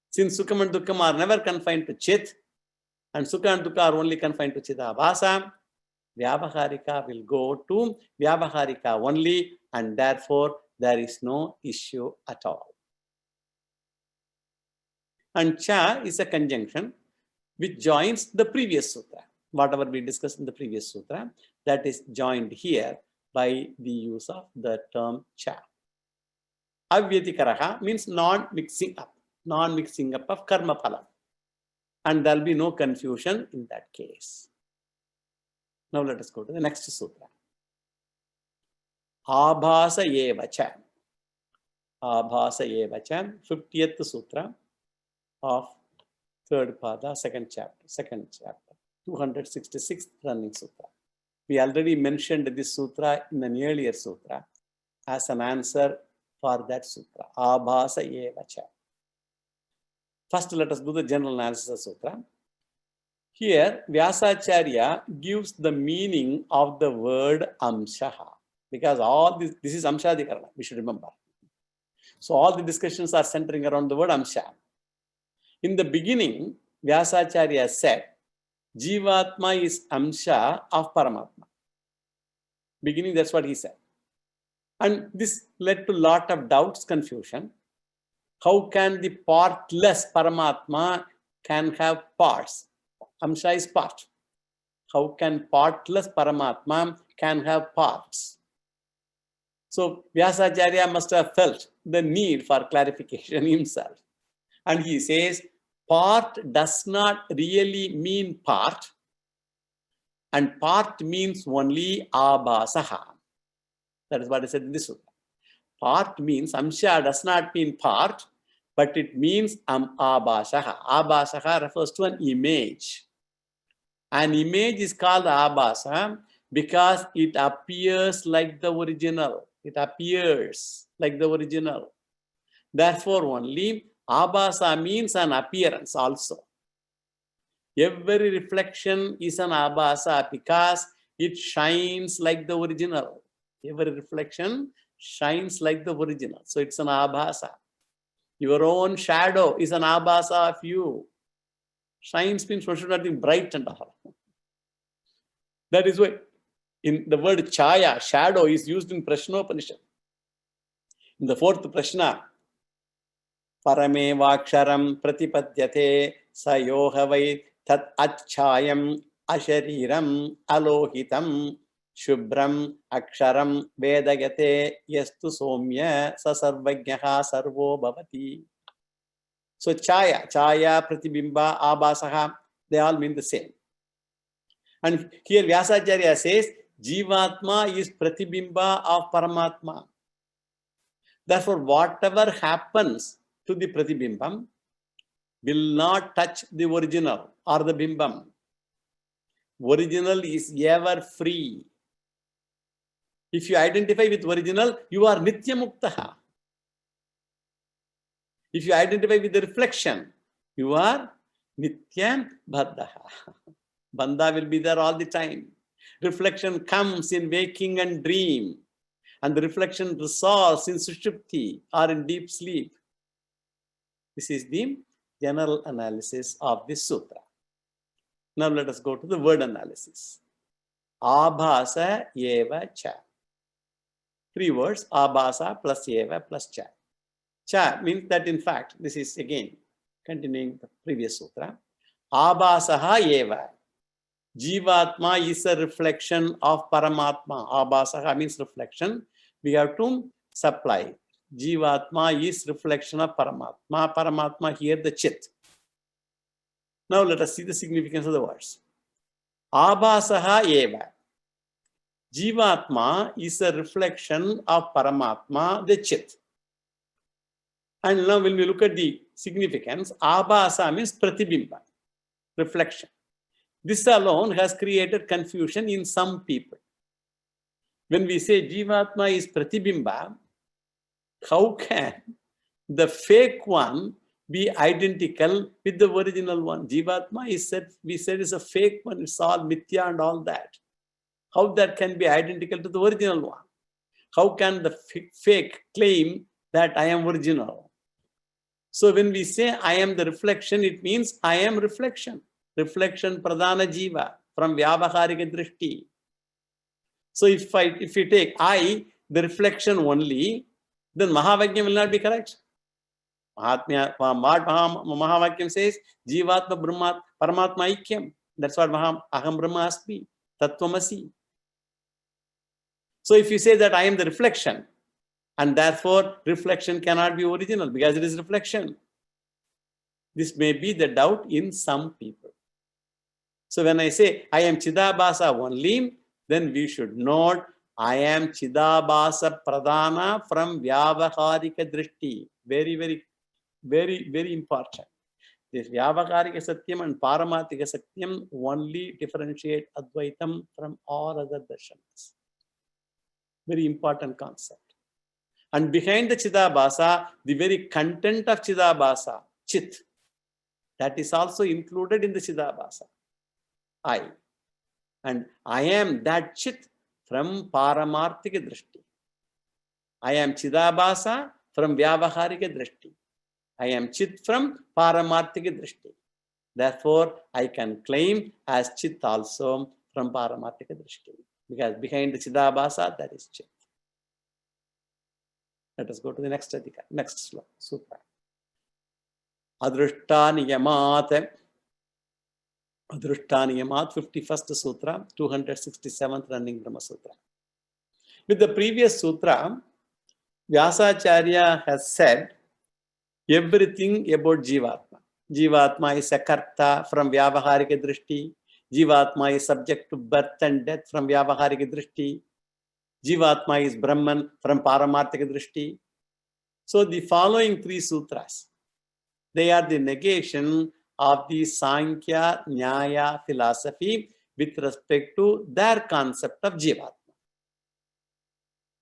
Since Sukham and Dukkham are never confined to Chit, and Sukha and Dukkha are only confined to Chidabhasa, Vyavaharika will go to Vyavaharika only, and therefore there is no issue at all. And Cha is a conjunction which joins the previous sutra. Whatever we discussed in the previous sutra, that is joined here by the use of the term Cha. Avyatikaраha means non-mixing up of karma phala. And there will be no confusion in that case. Now let us go to the next sutra. Abhasa evacha. Abhasa evacha, 50th sutra of third pada, second chapter, 266th running sutra. We already mentioned this sutra in an earlier sutra as an answer for that sutra. Abhasa evacha. First, let us do the general analysis of sutra. Here, Vyasacharya gives the meaning of the word amshaha, because all this is amshadikarana, we should remember. So all the discussions are centering around the word amsha. In the beginning, Vyasacharya said, Jivatma is amsha of Paramatma. Beginning, that's what he said. And this led to a lot of doubts, confusion. How can the partless Paramatma can have parts? Amsha is part. How can partless Paramatma can have parts? So Vyasacharya must have felt the need for clarification himself. And he says, part does not really mean part, and part means only abhasaha. That is what I said in this sutra. Part means, amsha does not mean part, but it means abhasaha. Abhasaha refers to an image. An image is called abhasa because it appears like the original. It appears like the original. Therefore, only abhasa means an appearance also. Every reflection is an abhasa because it shines like the original. Every reflection shines like the original. So it's an abhasa. Your own shadow is an abhasa of you. Shines means one should not be bright and all. That is why in the word chaya, shadow, is used in Prashnopanishad. In the fourth Prashna, Parame vaksharam pratipadyate sayohavai tat achayam ashariram alohitam shubram aksharam vedagate yastu somya sasarvagyaha sarvo bhavati. So chaya, pratibimba, abhasaha, they all mean the same. And here Vyasacharya says, Jivatma is pratibimba of Paramatma. Therefore, whatever happens to the pratibhimbam will not touch the original or the bimbam. Original is ever free. If you identify with original, you are nitya muktaha. If you identify with the reflection, you are nitya baddhaha. Bandha will be there all the time. Reflection comes in waking and dream, and the reflection resolves in sushupti or in deep sleep. This is the general analysis of this sutra. Now let us go to the word analysis. Abhasa eva cha. 3 words, abhasa plus eva plus cha. Cha means that in fact, this is again continuing the previous sutra. Abhasaha eva. Jivatma is a reflection of Paramatma. Abhasaha means reflection. We have to supply. Jivatma is reflection of Paramatma. Paramatma here the Chit. Now let us see the significance of the words. Abhasaha eva. Jivatma is a reflection of Paramatma, the Chit. And now when we look at the significance, Abhasa means pratibimba, reflection. This alone has created confusion in some people. When we say Jivatma is pratibimba, how can the fake one be identical with the original one? Jivatma is said, we said is a fake one, it's all mithya and all that. How that can be identical to the original one? How can the fake claim that I am original? So when we say I am the reflection, it means I am reflection. Reflection pradhana jiva from vyavaharika drishti. So if you take I, the reflection only, then Mahavajna will not be correct. Mahavakyam says, Jivatma Brahma Paramatma Ikyam. That's what Aham Brahma Asmi, Tattvamasi. So if you say that I am the reflection, and therefore reflection cannot be original because it is reflection. This may be the doubt in some people. So when I say I am Chidabhasa only, then we should note I am Chidabhasa Pradhana from Vyavaharika Drishti. Very, very, very, very important. This Vyavaharika Satyam and Paramatika Satyam only differentiate Advaitam from all other darshanas. Very important concept. And behind the Chidabhasa, the very content of Chidabhasa, Chit, that is also included in the Chidabhasa. I. And I am that Chit from Paramarthika Drishti. I am Chidabhasa from Vyavaharika Drishti. I am Chit from Paramarthika Drishti. Therefore, I can claim as Chit also from Paramarthika Drishti. Because behind the Chidabhasa, that is Chit. Let us go to the next adhika, next sutra. Adrushta Niyamat. Adrushta Niyamat, 51st Sutra, 267th running Brahma Sutra. With the previous Sutra, Vyasacharya has said everything about Jivatma. Jivatma is a karta from Vyavaharika Drishti. Jivatma is subject to birth and death from Vyavaharika Drishti. Jivatma is Brahman from Paramarthika Drishti. So the following three sutras, they are the negation of the Sankhya Nyaya philosophy with respect to their concept of Jivatma.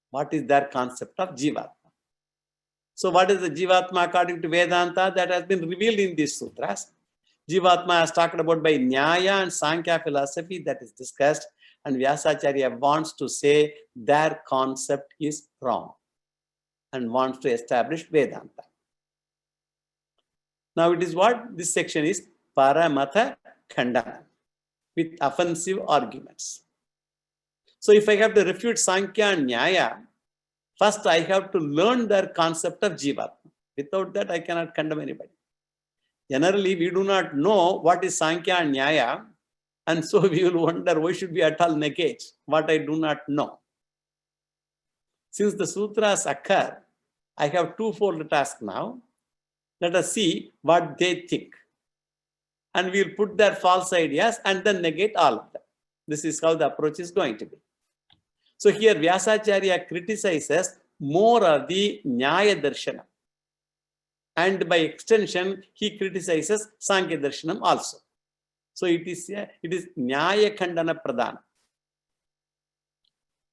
What is their concept of Jivatma? So what is the Jivatma according to Vedanta? That has been revealed in these sutras. Jivatma is talked about by Nyaya and Sankhya philosophy, that is discussed, and Vyasacharya wants to say their concept is wrong and wants to establish Vedanta. Now it is what this section is, Paramata Khandana, with offensive arguments. So if I have to refute Sankhya and Nyaya, first I have to learn their concept of Jivatma. Without that, I cannot condemn anybody. Generally, we do not know what is Sankhya and Nyaya, and so we will wonder why should we at all negate what I do not know. Since the sutras occur, I have twofold task now. Let us see what they think. And we will put their false ideas and then negate all of them. This is how the approach is going to be. So here Vyasacharya criticizes more of the Nyaya Darshanam. And by extension, he criticizes Sankhya Darshanam also. So it is Nyaya Khandana Pradhana.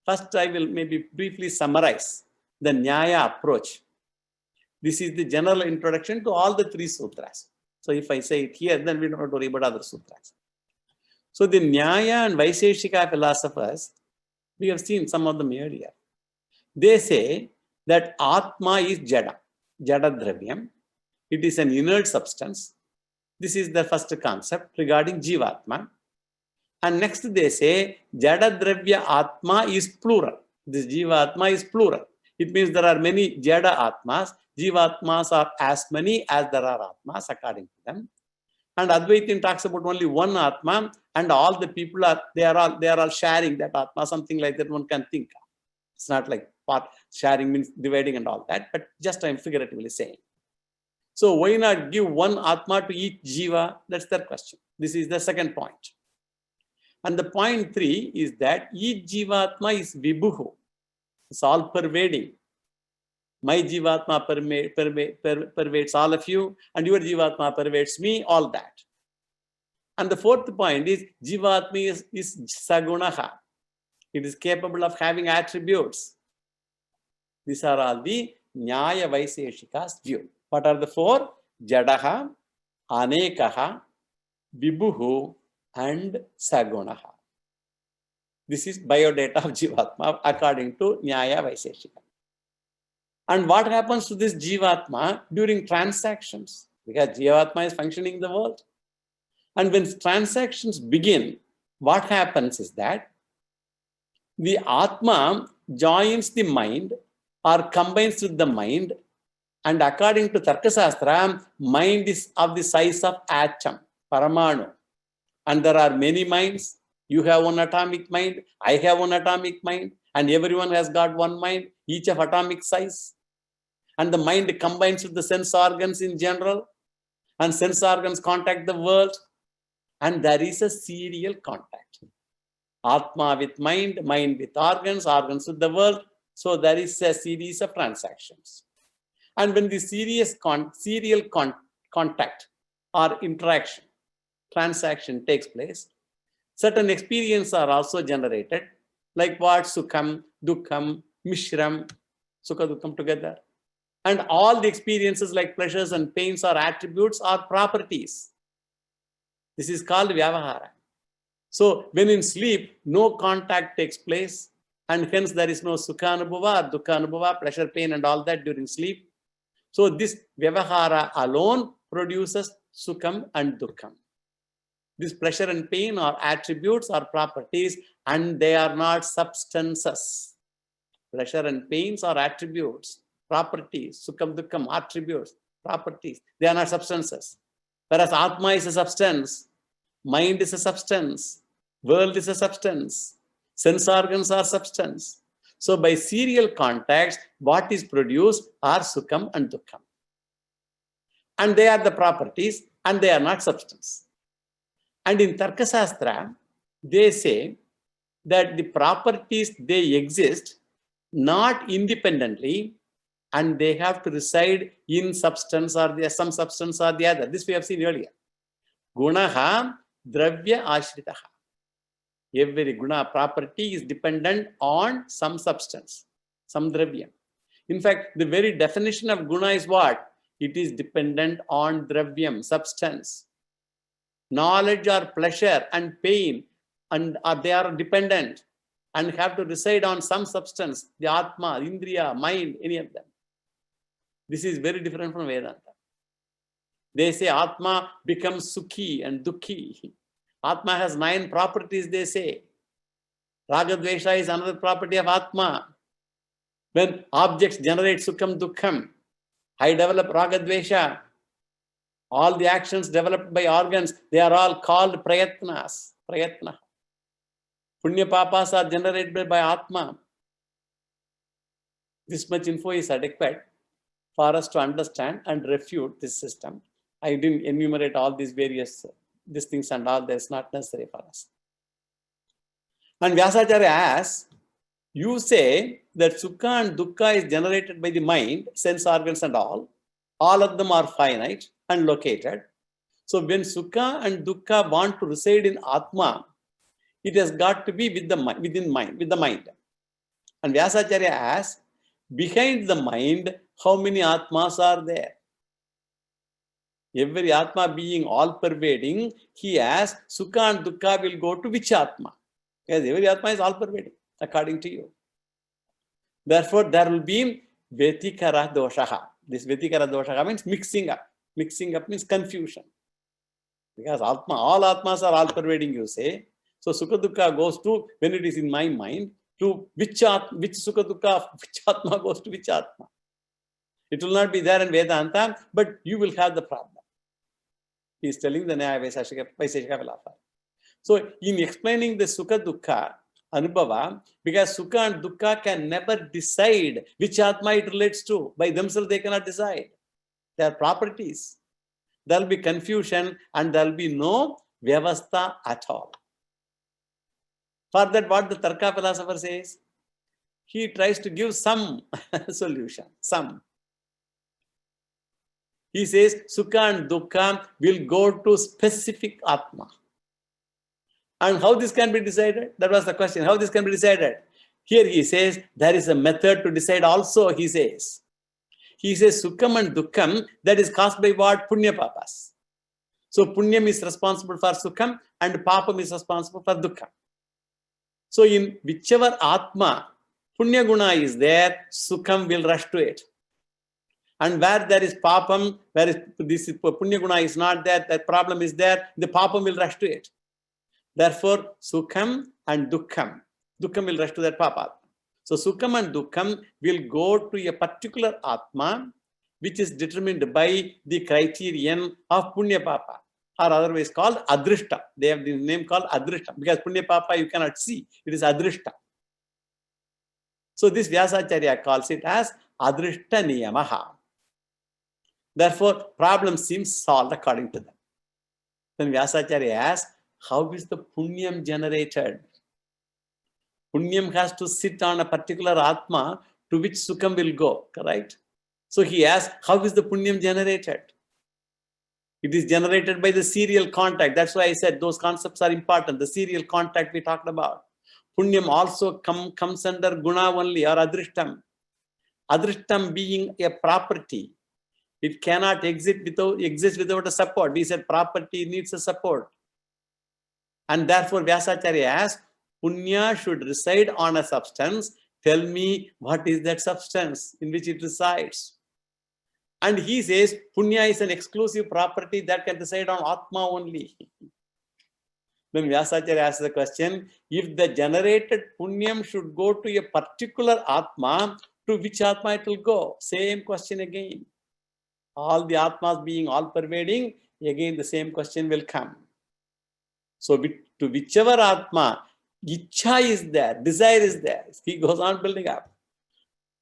First, I will maybe briefly summarize the Nyaya approach. This is the general introduction to all the three sutras. So if I say it here, then we don't have to worry about other sutras. So the Nyaya and Vaiseshika philosophers, we have seen some of them earlier. They say that Atma is Jada, Jada Dravyam. It is an inert substance. This is the first concept regarding Jivatma. And next they say Jada Dravya Atma is plural. This Jivatma is plural. It means there are many Jada Atmas. Jivatmas are as many as there are Atmas according to them. And Advaitin talks about only one Atma, and all the people are all sharing that Atma, something like that one can think of. It's not like part sharing means dividing and all that, but just I'm figuratively saying. So why not give one Atma to each Jiva? That's their question. This is the second point. And the point 3 is that each Jivatma is Vibhuhu. It's all pervading. My Jivatma pervades all of you, and your Jivatma pervades me, all that. And the fourth point is Jivatma is Sagunaha. It is capable of having attributes. These are all the Nyaya Vaiseshika's view. What are the four? Jadaha, Anekaha, Vibhuhu, and Sagunaha. This is biodata of Jivatma according to Nyaya Vaiseshika. And what happens to this Jivatma during transactions? Because Jivatma is functioning in the world. And when transactions begin, what happens is that the Atma joins the mind or combines with the mind, and according to Tarkasastra, mind is of the size of atom, Paramanu. And there are many minds. You have one atomic mind, I have one atomic mind, and everyone has got one mind, each of atomic size. And the mind combines with the sense organs in general, and sense organs contact the world, and there is a serial contact. Atma with mind, mind with organs, organs with the world. So there is a series of transactions. And when the serial contact or interaction, transaction takes place, certain experiences are also generated, like what? Sukham, Dukkham, Mishram, Sukha Dukkham together. And all the experiences like pleasures and pains are attributes or properties. This is called Vyavahara. So when in sleep, no contact takes place, and hence there is no Sukha Anubhava, Dukkha Anubhava, pleasure, pain, and all that during sleep. So this Vyavahara alone produces Sukham and Dukkham. This pleasure and pain are attributes or properties, and they are not substances. Pleasure and pains are attributes, properties. Sukham, Dukkham, attributes, properties. They are not substances. Whereas Atma is a substance, mind is a substance, world is a substance, sense organs are substance. So by serial contacts, what is produced are Sukham and Dukkham. And they are the properties, and they are not substance. And in Tarkasastra, they say that the properties, they exist not independently, and they have to reside in substance or some substance or the other. This we have seen earlier. Gunaha dravya ashritaha. Every guna property is dependent on some substance, some dravya. In fact, the very definition of guna is what? It is dependent on dravyam, substance. Knowledge or pleasure and pain, and they are dependent and have to reside on some substance, the Atma, Indriya, mind, any of them. This is very different from Vedanta. They say Atma becomes Sukhi and Dukhi. Atma has 9 properties, they say. Ragadvesha is another property of Atma. When objects generate Sukham, Dukkham, I develop Ragadvesha. All the actions developed by organs, they are all called prayatnas. Prayatna. Punya papas are generated by Atma. This much info is adequate for us to understand and refute this system. I didn't enumerate all these various these things and all. That's not necessary for us. And Vyasacharya asks, you say that Sukha and Dukkha is generated by the mind, sense organs and all of them are finite and located. So when Sukha and Dukkha want to reside in Atma, it has got to be with the mind. And Vyasacharya asks, behind the mind, how many Atmas are there? Every Atma being all-pervading, he asks, Sukha and Dukkha will go to which Atma? Because every Atma is all-pervading, according to you. Therefore, there will be Vetikara doshaha. This Vetikara doshaha means mixing up. Mixing up means confusion. Because Atma, all Atmas are all-pervading, you say. So Sukha Dukkha goes to, when it is in my mind, to which Sukha Dukkha, which Atma goes to which Atma. It will not be there in Vedanta, but you will have the problem. He is telling the Nyaya Vaiseshika philosopher. So in explaining the Sukha Dukkha Anubhava, because Sukha and Dukkha can never decide which Atma it relates to. By themselves they cannot decide. They are properties. There will be confusion and there will be no Vyavastha at all. For that, what the Tarka philosopher says, he tries to give some solution, some. He says Sukha and Dukkha will go to specific Atma. And how this can be decided? That was the question. How this can be decided? Here he says there is a method to decide also, he says. He says Sukham and Dukkham, that is caused by what? Punya papas. So Punyam is responsible for Sukham and Papam is responsible for Dukkham. So in whichever Atma, Punya Guna is there, Sukham will rush to it. And where there is Papam, where is this Punya Guna is not there, that problem is there, the Papam will rush to it. Therefore, Sukham and Dukkham will rush to that Papa. So Sukham and Dukkham will go to a particular Atma, which is determined by the criterion of Punya Papa, or otherwise called Adrishta. They have the name called Adrishta, because Punya Papa you cannot see, it is Adrishta. So this Vyasacharya calls it as Adrishta Niyamaha. Therefore, problem seems solved according to them. Then Vyasacharya asks, how is the Punyam generated? Punyam has to sit on a particular Atma to which Sukham will go, correct? So he asks, how is the Punyam generated? It is generated by the serial contact. That's why I said those concepts are important. The serial contact we talked about. Punyam also comes under Guna only, or Adrishtam. Adrishtam being a property. It cannot exist without a support. We said property needs a support. And therefore Vyasacharya asks, Punya should reside on a substance. Tell me what is that substance in which it resides. And he says, Punya is an exclusive property that can reside on Atma only. Then Vyasacharya asks the question, if the generated Punyam should go to a particular Atma, to which Atma it will go? Same question again. All the Atmas being all pervading, again the same question will come. So to whichever Atma, Ichha is there, desire is there. He goes on building up.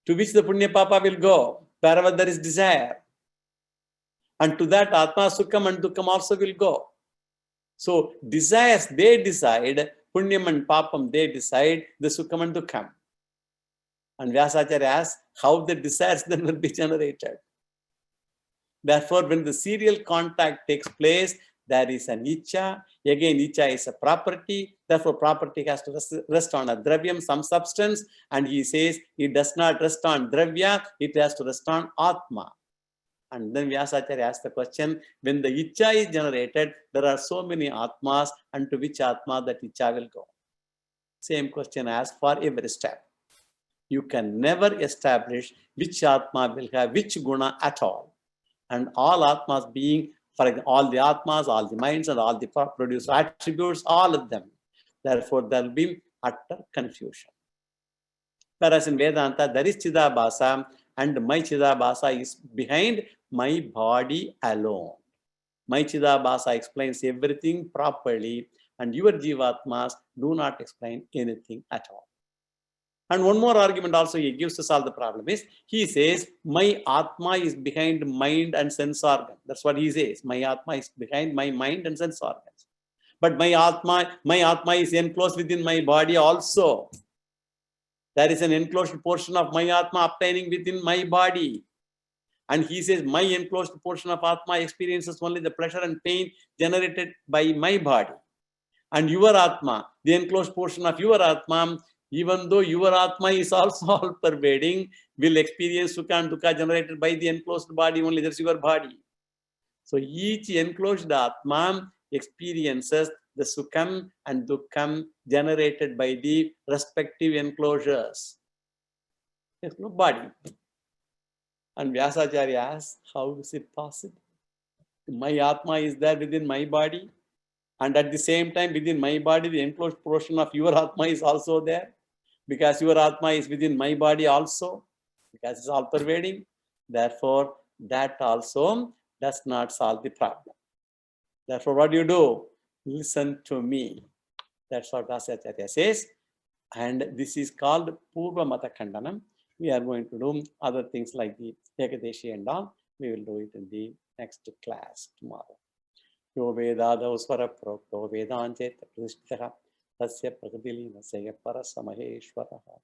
To which the Punya Papa will go, wherever there is desire. And to that Atma, Sukham and Dukkham also will go. So desires, they decide, Punyam and Papam, they decide the Sukham and Dukkham. And Vyasacharya asks, how the desires then will be generated. Therefore, when the serial contact takes place, there is an Ichha. Again, Ichha is a property. Therefore, property has to rest on a dravyam, some substance. And he says it does not rest on dravya, it has to rest on Atma. And then Vyasacharya asks the question, when the Ichha is generated, there are so many Atmas, and to which Atma that Ichha will go? Same question asked for every step. You can never establish which Atma will have which guna at all. And all Atmas being, for example, all the Atmas, all the minds, and all the produced attributes, all of them. Therefore, there will be utter confusion. Whereas in Vedanta, there is Chidabhasa, and my Chidabhasa is behind my body alone. My Chidabhasa explains everything properly, and your Jivatmas do not explain anything at all. And one more argument also he gives to solve the problem is, he says, my Atma is behind mind and sense organ. That's what he says. My Atma is behind my mind and sense organs. But my Atma is enclosed within my body also. There is an enclosed portion of my Atma obtaining within my body. And he says, my enclosed portion of Atma experiences only the pleasure and pain generated by my body. And your Atma, the enclosed portion of your Atma, even though your Atma is also all pervading, will experience Sukha and Dukkha generated by the enclosed body only. That's your body. So each enclosed Atma experiences the Sukham and Dukkham generated by the respective enclosures. There's no body. And Vyasacharya asks, how is it possible? My Atma is there within my body, and at the same time within my body, the enclosed portion of your Atma is also there, because your Atma is within my body also, because it's all pervading. Therefore, that also does not solve the problem. Therefore, what do you do? Listen to me. That's what Vyasacharya says. And this is called Purva Mata Khandanam. We are going to do other things like the Ekadeshi and all. We will do it in the next class tomorrow. Yo Vedadav Swara Prokto Vedanche Pratishtaha Tasya Prakadilina Saya Parasamaheshwaraha